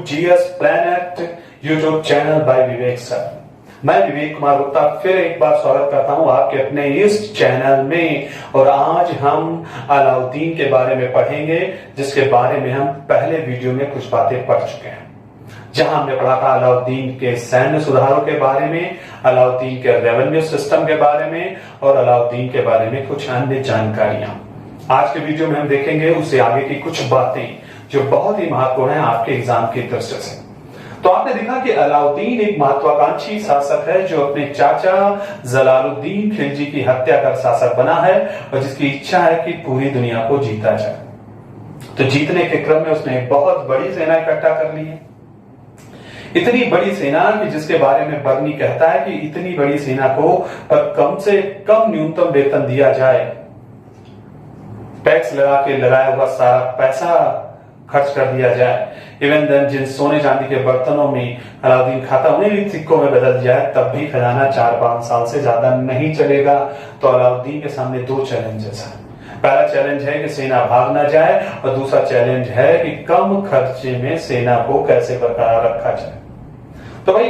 GS planet YouTube channel by Vivek sir. मैं विवेक कुमार गुप्ता फिर एक बार स्वागत करता हूं आपके अपने इस चैनल में। और आज हम अलाउद्दीन के बारे में पढ़ेंगे, जिसके बारे में हम पहले वीडियो में कुछ बातें पढ़ चुके हैं, जहां हमने पढ़ा था अलाउद्दीन के सैन्य सुधारों के बारे में, अलाउद्दीन के रेवेन्यू सिस्टम के बारे में और अलाउद्दीन के बारे में कुछ अन्य जानकारियां। आज के वीडियो में हम देखेंगे उससे आगे की कुछ बातें जो बहुत ही महत्वपूर्ण है आपके एग्जाम की दृष्टि से। तो आपने देखा कि अलाउद्दीन एक महत्वाकांक्षी शासक है जो अपने चाचा जलालुद्दीन खिलजी की हत्या कर शासक बना है और जिसकी इच्छा है कि पूरी दुनिया को जीता जाए। तो जीतने के क्रम में उसने एक बहुत बड़ी सेना इकट्ठा कर ली है, इतनी बड़ी सेना कि जिसके बारे में बर्नी कहता है कि इतनी बड़ी सेना को कम से कम न्यूनतम वेतन दिया जाए, टैक्स लगा के लगाया हुआ सारा पैसा खर्च कर दिया जाए, इवन देन जिन सोने चांदी के बर्तनों में अलाउद्दीन खाता उन्हें भी सिक्कों में बदल दिया है, तब भी खजाना 4-5 साल से ज्यादा नहीं चलेगा। तो अलाउद्दीन के सामने दो चैलेंजेस हैं। पहला चैलेंज है कि सेना भाग ना जाए और दूसरा चैलेंज है कि कम खर्चे में सेना को कैसे बरकरार रखा जाए। तो भाई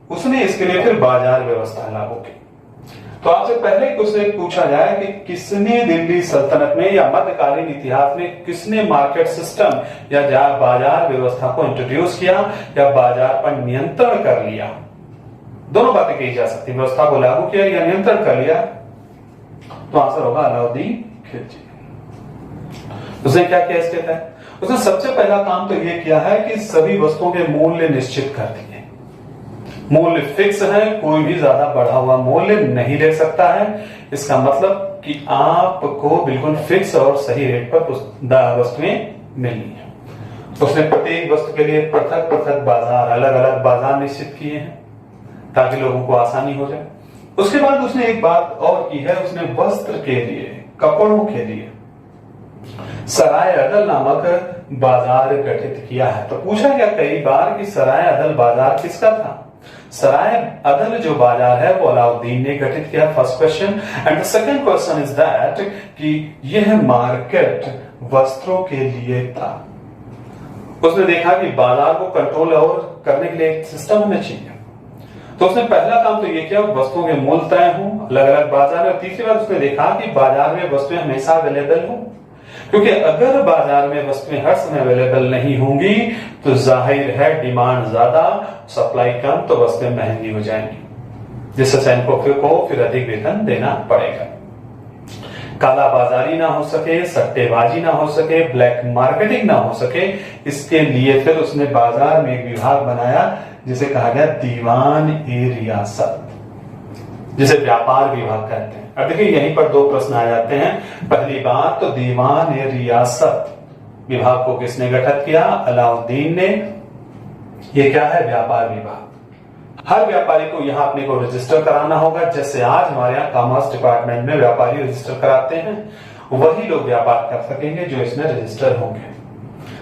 उसने इसके लिए फिर बाजार व्यवस्था लागू की। तो आपसे पहले उससे पूछा जाए कि किसने दिल्ली सल्तनत में या मध्यकालीन इतिहास में किसने मार्केट सिस्टम या बाजार व्यवस्था को इंट्रोड्यूस किया या बाजार पर नियंत्रण कर लिया। दोनों बातें कही जा सकती, व्यवस्था को लागू किया या नियंत्रण कर लिया। तो आंसर होगा अलाउद्दीन खिलजी। उसने क्या किया इसके तहत? उसने सबसे पहला काम तो यह किया है कि सभी वस्तुओं के मूल्य निश्चित कर दिए। मूल्य फिक्स है, कोई भी ज्यादा बढ़ा हुआ मूल्य नहीं ले सकता है। इसका मतलब कि आपको बिल्कुल फिक्स और सही रेट पर वस्तुएं मिलनी है। उसने प्रत्येक वस्तु के लिए पृथक पृथक बाजार, अलग अलग बाजार निश्चित किए हैं ताकि लोगों को आसानी हो जाए। उसके बाद उसने एक बात और की है, उसने वस्त्र के लिए, कपड़ों के लिए सराय अदल नामक बाजार गठित किया है। तो पूछा गया कई बार कि सराय अदल बाजार किसका था? सराय अदल जो बाजार है वो अलाउद्दीन ने गठित किया, first question. And the second question is that कि यह मार्केट वस्त्रों के लिए था। उसने देखा कि बाजार को कंट्रोल और करने के लिए एक सिस्टम होना चाहिए। तो उसने पहला काम तो ये किया, वस्तुओं के मूल्य तय हों अलग अलग बाजार में। तीसरी बात उसने देखा कि बाजार में वस्तुएं हमेशा अवेलेबल हों, क्योंकि अगर बाजार में वस्तुएं हर समय अवेलेबल नहीं होंगी तो जाहिर है डिमांड ज्यादा, सप्लाई कम, तो वस्तुएं महंगी हो जाएंगी, जिससे सैनिकों को फिर अधिक वेतन देना पड़ेगा। काला बाजारी ना हो सके, सट्टेबाजी ना हो सके, ब्लैक मार्केटिंग ना हो सके, इसके लिए फिर उसने बाजार में एक विभाग बनाया जिसे कहा गया दीवान ए रियासत, जिसे व्यापार विभाग कहते हैं। अब देखिए यहीं पर दो प्रश्न आ जाते हैं। पहली बात तो दीवान ए रियासत विभाग को किसने गठित किया? अलाउद्दीन ने। ये क्या है? व्यापार विभाग। हर व्यापारी को यहाँ अपने को रजिस्टर कराना होगा, जैसे आज हमारे यहाँ कॉमर्स डिपार्टमेंट में व्यापारी रजिस्टर कराते हैं, वही लोग व्यापार कर सकेंगे जो इसमें रजिस्टर होंगे।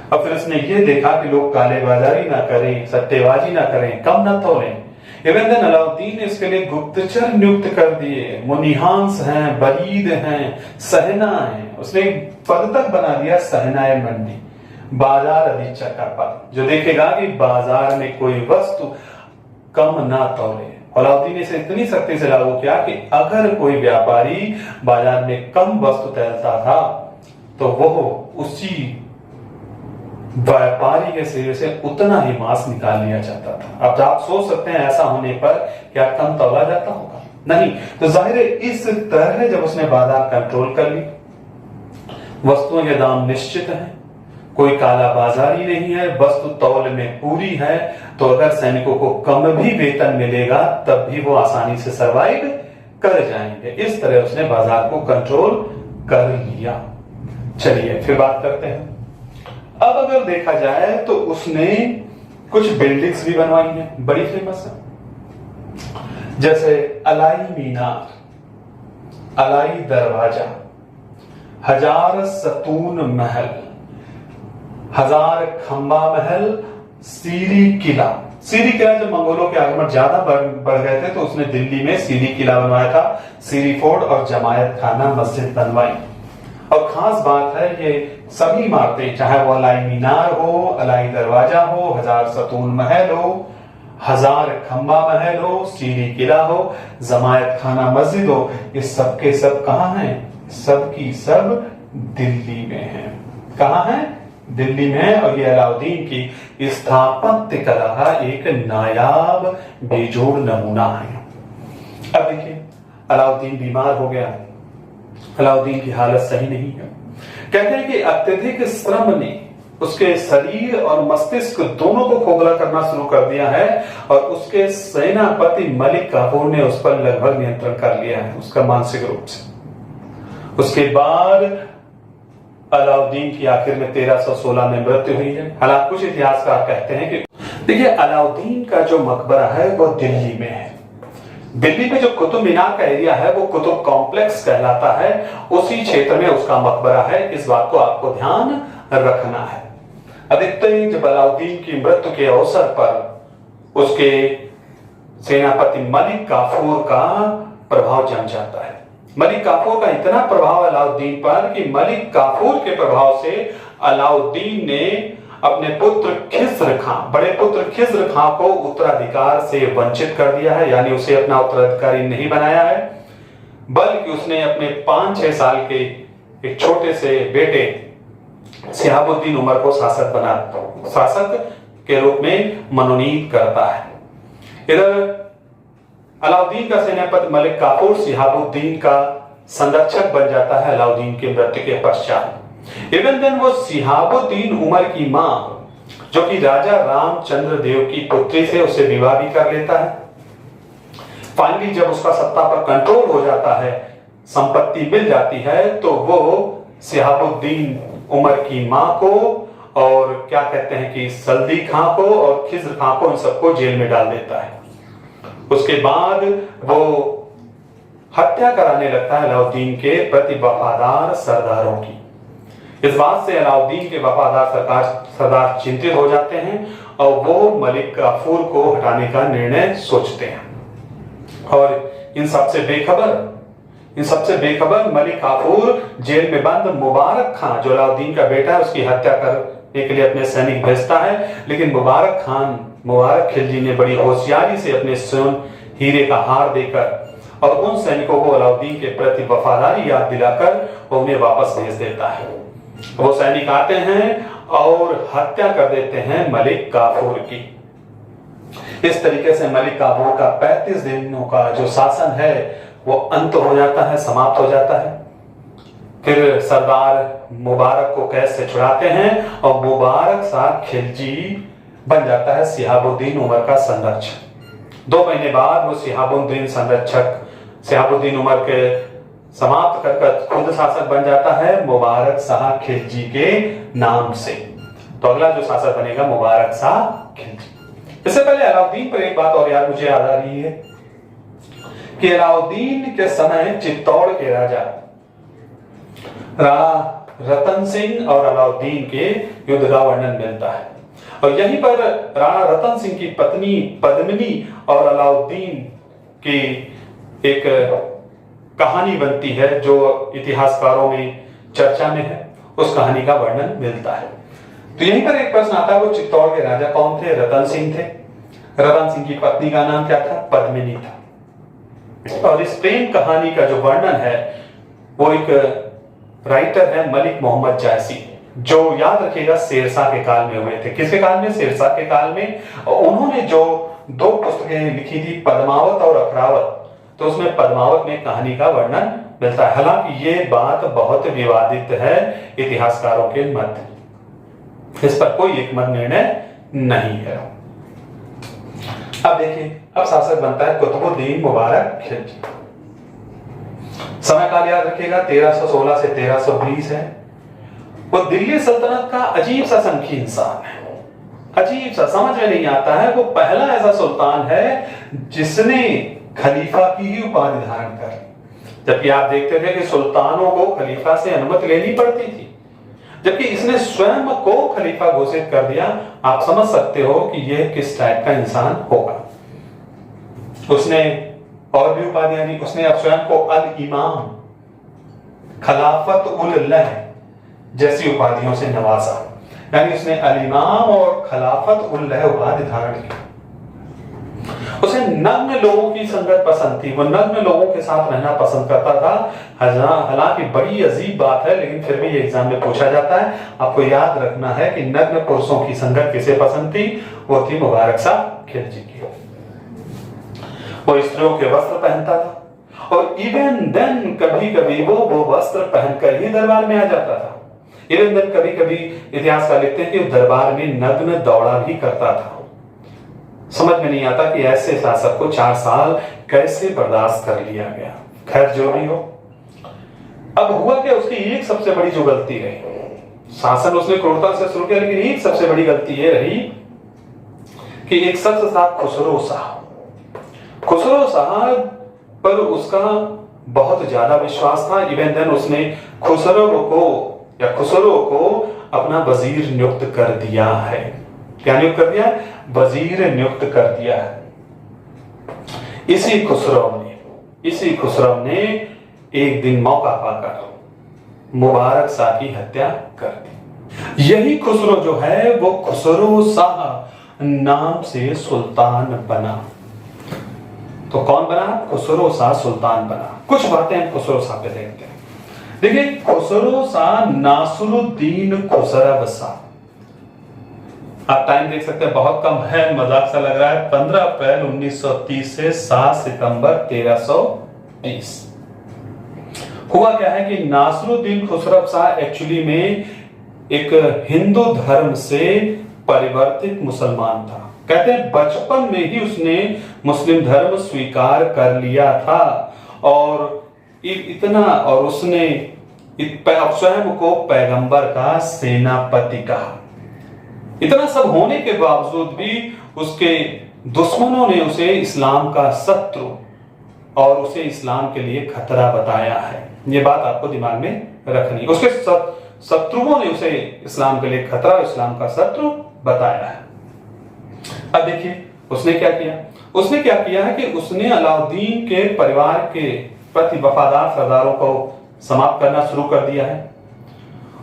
अब फिर इसने ये देखा कि लोग काले बाजारी ना करें, सट्टेबाजी ना करें, कम ना तोलें। इवन देन अलाउद्दीन ने इसके लिए गुप्तचर नियुक्त कर दिए। मुनिहांस हैं, बरीद हैं, सहना है। उसने पद तक बना दिया सहनाए मंडी, बाजार अधीक्षक का पद, जो देखेगा कि बाजार में कोई वस्तु कम ना तौले। अलाउद्दीन ने इसे इतनी सख्ती से लागू किया कि अगर कोई व्यापारी बाजार में कम वस्तु तैरता था तो वो उसी व्यापारी के सिरे से उतना ही मांस निकाल लिया जाता था। अब आप सोच सकते हैं ऐसा होने पर क्या कम तौला जाता होगा? नहीं। तो जाहिर है इस तरह जब उसने बाजार कंट्रोल कर ली, वस्तुओं के दाम निश्चित हैं, कोई काला बाजारी नहीं है, वस्तु तौल में पूरी है, तो अगर सैनिकों को कम भी वेतन मिलेगा तब भी वो आसानी से सर्वाइव कर जाएंगे। इस तरह उसने बाजार को कंट्रोल कर लिया। चलिए फिर बात करते हैं। अब अगर देखा जाए तो उसने कुछ बिल्डिंग्स भी बनवाई हैं, बड़ी फेमस है, जैसे अलाई मीनार, अलाई दरवाजा, 1000 सतून महल, 1000 खंबा महल, सीरी किला। सीरी किला जब मंगोलों के आगमन ज्यादा बढ़ गए थे तो उसने दिल्ली में सीरी किला बनवाया था, सीरी फोर्ट और जमायत खाना मस्जिद बनवाई। और खास बात है ये सभी इमारतें, चाहे वो अलाई मीनार हो, अलाई दरवाजा हो, 1000 सतून महल हो, 1000 खंबा महल हो, सीरी किला हो, जमायत खाना मस्जिद हो, ये सब के सब कहां हैं? सब की सब दिल्ली में हैं। कहां है? दिल्ली में है। और ये अलाउद्दीन की स्थापत्य कला का एक नायाब बेजोड़ नमूना है। अब देखिए, अलाउद्दीन बीमार हो गया, अलाउद्दीन की हालत सही नहीं है। कहते हैं कि अत्यधिक श्रम ने उसके शरीर और मस्तिष्क दोनों को खोखला करना शुरू कर दिया है और उसके सेनापति मलिक काफूर ने उस पर लगभग नियंत्रण कर लिया है, उसका मानसिक रूप से। उसके बाद अलाउद्दीन की आखिर में 1316 में मृत्यु हुई है। हालांकि कुछ इतिहासकार कहते हैं कि देखिए, अलाउद्दीन का जो मकबरा है वो दिल्ली में है। दिल्ली में जो कुतुब मीनार का एरिया है वो कुतुब कॉम्प्लेक्स कहलाता है, उसी क्षेत्र में उसका मकबरा है। इस बात को आपको ध्यान रखना है। अधिकतर जब अलाउद्दीन की मृत्यु के अवसर पर उसके सेनापति मलिक काफूर का प्रभाव जम जाता है। मलिक काफूर का इतना प्रभाव अलाउद्दीन पर कि मलिक काफूर के प्रभाव से अलाउद्दीन ने अपने पुत्र खिस्र खां, बड़े पुत्र खिस्र खां को उत्तराधिकार से वंचित कर दिया है, यानी उसे अपना उत्तराधिकारी नहीं बनाया है, बल्कि उसने अपने 5-6 साल के एक छोटे से बेटे शिहाबुद्दीन उमर को शासक के रूप में मनोनीत करता है। इधर अलाउद्दीन का सेनापति मलिक काफूर शिहाबुद्दीन का संरक्षक बन जाता है अलाउद्दीन की मृत्यु के पश्चात। इवन देन वो शिहाबुद्दीन उमर की मां, जो कि राजा रामचंद्र देव की पुत्री से, उसे विवाह भी कर लेता है। फाइनली जब उसका सत्ता पर कंट्रोल हो जाता है, संपत्ति मिल जाती है, तो वो शिहाबुद्दीन उमर की मां को और क्या कहते हैं कि सल्दी खां को और खिज्र खां को, इन सबको जेल में डाल देता है। उसके बाद वो हत्या कराने लगता है अलाउद्दीन के प्रति वफादार सरदारों की। इस बात से अलाउद्दीन के वफादार सरदार चिंतित हो जाते हैं और वो मलिक काफूर को हटाने का निर्णय सोचते हैं। और इन सबसे बेखबर मलिक काफूर जेल में बंद मुबारक खां, जो अलाउद्दीन का बेटा है, उसकी हत्या करने के लिए अपने सैनिक भेजता है। लेकिन मुबारक खिलजी ने बड़ी होशियारी से अपने स्वयं हीरे का हार देकर और उन सैनिकों को अलाउद्दीन के प्रति वफादारी याद दिलाकर वो उन्हें वापस भेज देता है। वो सैनिक आते हैं और हत्या कर देते हैं मलिक काफूर की। इस तरीके से मलिक काफूर का 35 दिनों का जो शासन है वो अंत हो जाता है, समाप्त हो जाता है। फिर सरदार मुबारक को कैद से छुड़ाते हैं और मुबारक शाह खिलजी बन जाता है शिहाबुद्दीन उमर का संरक्षक। 2 महीने बाद वो शिहाबुद्दीन उमर के समाप्त कर खुद शासक बन जाता है मुबारक शाह खिलजी के नाम से। तो अगला जो शासक बनेगा मुबारक शाह खिलजी। इससे पहले अलाउद्दीन पर एक बात और याद मुझे याद आ रही है कि अलाउद्दीन के समय चित्तौड़ के राजा राणा रतन सिंह और अलाउद्दीन के युद्ध का वर्णन मिलता है। और यहीं पर राणा रतन सिंह की पत्नी पद्मिनी और अलाउद्दीन की एक कहानी बनती है जो इतिहासकारों में चर्चा में है, उस कहानी का वर्णन मिलता है। तो यहीं पर एक प्रश्न आता है, वो चित्तौड़ के राजा कौन थे? रतन सिंह थे। रतन सिंह की पत्नी का नाम क्या था? पद्मिनी था। और इस प्रेम कहानी का जो वर्णन है वो एक राइटर है मलिक मोहम्मद जायसी, जो याद रखिएगा शेरशाह के काल में हुए थे। किसके काल में? शेरशाह के काल में। और उन्होंने जो 2 पुस्तकें लिखी थी, पद्मावत और अखरावत, तो उसमें पद्मावत में कहानी का वर्णन मिलता है। हालांकि ये बात बहुत विवादित है इतिहासकारों के मध्य, इस पर कोई एकमत निर्णय नहीं है। अब देखिए, अब शासक बनता है कुतुबुद्दीन मुबारक खिलजी। समय काल याद रखिएगा 1316 से 1320 है। वो दिल्ली सल्तनत का अजीब सा संखी इंसान है, अजीब सा, समझ में नहीं आता है। वो पहला ऐसा सुल्तान है जिसने खलीफा की ही उपाधि धारण कर, जबकि आप देखते थे कि सुल्तानों को खलीफा से अनुमति लेनी पड़ती थी, जबकि इसने स्वयं को खलीफा घोषित कर दिया। आप समझ सकते हो कि यह किस टाइप का इंसान होगा। उसने और भी उपाधियां दी। उसने स्वयं को अल इमाम, खिलाफत उल लह, जैसी उपाधियों से नवाजा, यानी उसने अल-इमाम और खिलाफत उल-लह उपाधि धारण की। उसे नग्न लोगों की संगत पसंद थी, वो नग्न लोगों के साथ रहना पसंद करता था। हालांकि बड़ी अजीब बात है, लेकिन फिर भी ये एग्जाम में पूछा जाता है। आपको याद रखना है कि नग्न पुरुषों की संगत किसे पसंद थी? वो थी मुबारक साहब खिलजी की। वो स्त्रियों के वस्त्र पहनता था और इवन देन कभी कभी वो वस्त्र पहनकर ही दरबार में आ जाता था। इवन देन कभी कभी इतिहासकार लिखते हैं कि दरबार में नग्न दौड़ा भी करता था। समझ में नहीं आता कि ऐसे शासक को 4 साल कैसे बर्दाश्त कर लिया गया। खैर जो भी हो, अब हुआ क्या, उसकी एक सबसे बड़ी जो गलती रही, शासन उसने क्रूरता से शुरू किया, लेकिन एक सबसे बड़ी गलती ये रही कि एक शख्स था खुसरो साहब। खुसरो साहब पर उसका बहुत ज्यादा विश्वास था। इवन देन उसने खुसरो को अपना वजीर नियुक्त कर दिया है। क्या नियुक्त कर दिया? वजीर नियुक्त कर दिया है। इसी खुसरो ने एक दिन मौका पाकर मुबारक शाह की हत्या कर दी। यही खुसरो जो है वो खुसरो शाह नाम से सुल्तान बना। तो कौन बना? खुसरो शाह सुल्तान बना। कुछ बातें हम खुसरो शाह पे देखते हैं। देखिए, खुसरो शाह नासरुद्दीन खुसरव शाह। आप टाइम देख सकते हैं, बहुत कम है, मजाक सा लग रहा है। 15 अप्रैल 1930 से 7 सितंबर 1320। हुआ क्या है कि नासरुद्दीन खुसरव शाह एक्चुअली में एक हिंदू धर्म से परिवर्तित मुसलमान था। कहते हैं बचपन में ही उसने मुस्लिम धर्म स्वीकार कर लिया था और उसने स्वयं को पैगंबर का सेनापति कहा। इतना सब होने के बावजूद भी उसके दुश्मनों ने उसे इस्लाम का शत्रु और उसे इस्लाम के लिए खतरा बताया है। ये बात आपको दिमाग में रखनी। उसके शत्रुओं ने उसे इस्लाम के लिए खतरा, इस्लाम का शत्रु बताया है। अब देखिए उसने क्या किया है कि उसने अलाउद्दीन के परिवार के प्रति वफादार सरदारों को समाप्त करना शुरू कर दिया है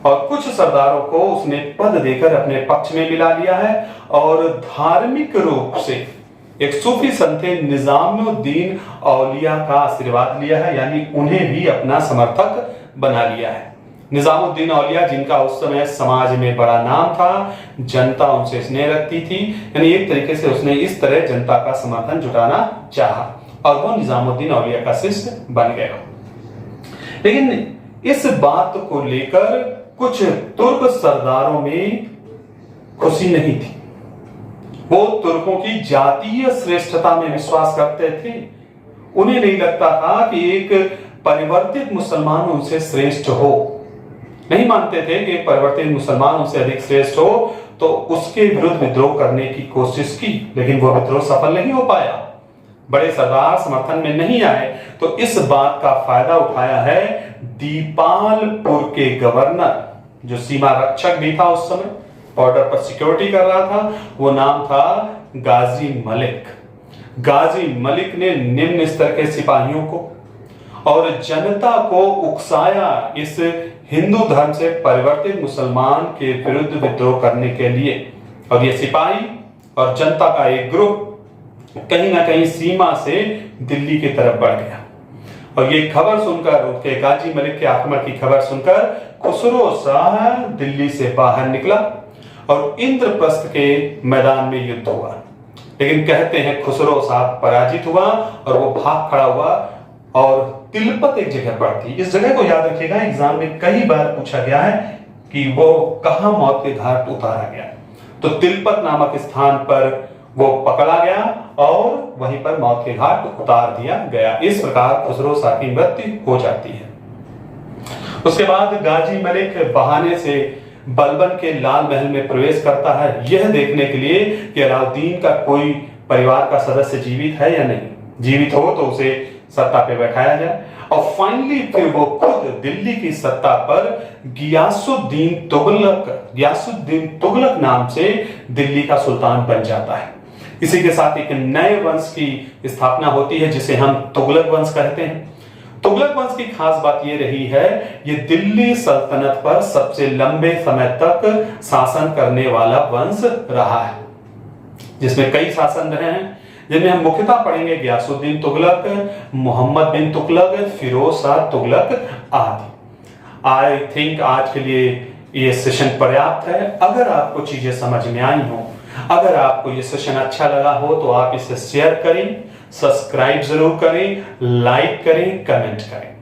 और कुछ सरदारों को उसने पद देकर अपने पक्ष में मिला लिया है और धार्मिक रूप से एक सूफी संत निजामुद्दीन औलिया का आशीर्वाद लिया है, यानी उन्हें भी अपना समर्थक बना लिया है। निजामुद्दीन औलिया, जिनका उस समय समाज में बड़ा नाम था, जनता उनसे स्नेह रखती थी, यानी एक तरीके से उसने इस तरह जनता का समर्थन जुटाना चाहा और वो निजामुद्दीन औलिया का शिष्य बन गया। लेकिन इस बात को लेकर कुछ तुर्क सरदारों में खुशी नहीं थी। वो तुर्कों की जातीय श्रेष्ठता में विश्वास करते थे। उन्हें नहीं लगता था कि एक परिवर्तित मुसलमान उनसे श्रेष्ठ हो। नहीं मानते थे कि परिवर्तित मुसलमान उनसे अधिक श्रेष्ठ हो, तो उसके विरुद्ध विद्रोह करने की कोशिश की, लेकिन वो विद्रोह सफल नहीं हो पाया। बड़े सरदार समर्थन में नहीं आए, तो इस बात का फायदा उठाया है दीपालपुर के गवर्नर, जो सीमा रक्षक भी था उस समय, बॉर्डर पर सिक्योरिटी कर रहा था, वो नाम था गाजी मलिक। गाजी मलिक ने निम्न स्तर के सिपाहियों को और जनता को उकसाया इस हिंदू धर्म से परिवर्तित मुसलमान के विरुद्ध विद्रोह करने के लिए। और ये सिपाही और जनता का एक ग्रुप कहीं ना कहीं सीमा से दिल्ली की तरफ बढ़ गया और ये खबर सुनकर, उनके गाजी मलिक के आक्रमण की खबर सुनकर खुसरो शाह दिल्ली से बाहर निकला और इंद्रप्रस्थ के मैदान में युद्ध हुआ। लेकिन कहते हैं खुसरो शाह पराजित हुआ और वो भाग खड़ा हुआ और तिलपत एक जगह पर थी। इस जगह को याद रखिएगा, एग्जाम में कई बार पूछा गया है कि वो कहां मौत के घाट उतारा गया। तो तिलपत नामक स्थान पर वो पकड़ा गया और वहीं पर मौत के घाट उतार दिया गया। इस प्रकार खुसरो शाह की मृत्यु हो जाती है। उसके बाद गाजी मलिक बहाने से बलबन के लाल महल में प्रवेश करता है, यह देखने के लिए कि अलाउद्दीन का कोई परिवार का सदस्य जीवित है या नहीं। जीवित हो तो उसे सत्ता पे बैठाया जाए और फाइनली फिर वो खुद दिल्ली की सत्ता पर गियासुद्दीन तुगलक नाम से दिल्ली का सुल्तान बन जाता है। इसी के साथ एक नए वंश की स्थापना होती है जिसे हम तुगलक वंश कहते हैं। तुगलक वंश की खास बात यह रही है, ये दिल्ली सल्तनत पर सबसे लंबे समय तक शासन करने वाला वंश रहा है, जिसमें कई शासन रहे हैं, जिनमें हम मुख्यतः पढ़ेंगे गयासुद्दीन तुगलक, मोहम्मद बिन तुगलक, फिरोज शाह तुगलक आदि। आई थिंक आज के लिए ये सेशन पर्याप्त है। अगर आपको चीजें समझ में आई हो, अगर आपको ये सेशन अच्छा लगा हो तो आप इसे शेयर करें, सब्सक्राइब जरूर करें, लाइक करें, कमेंट करें।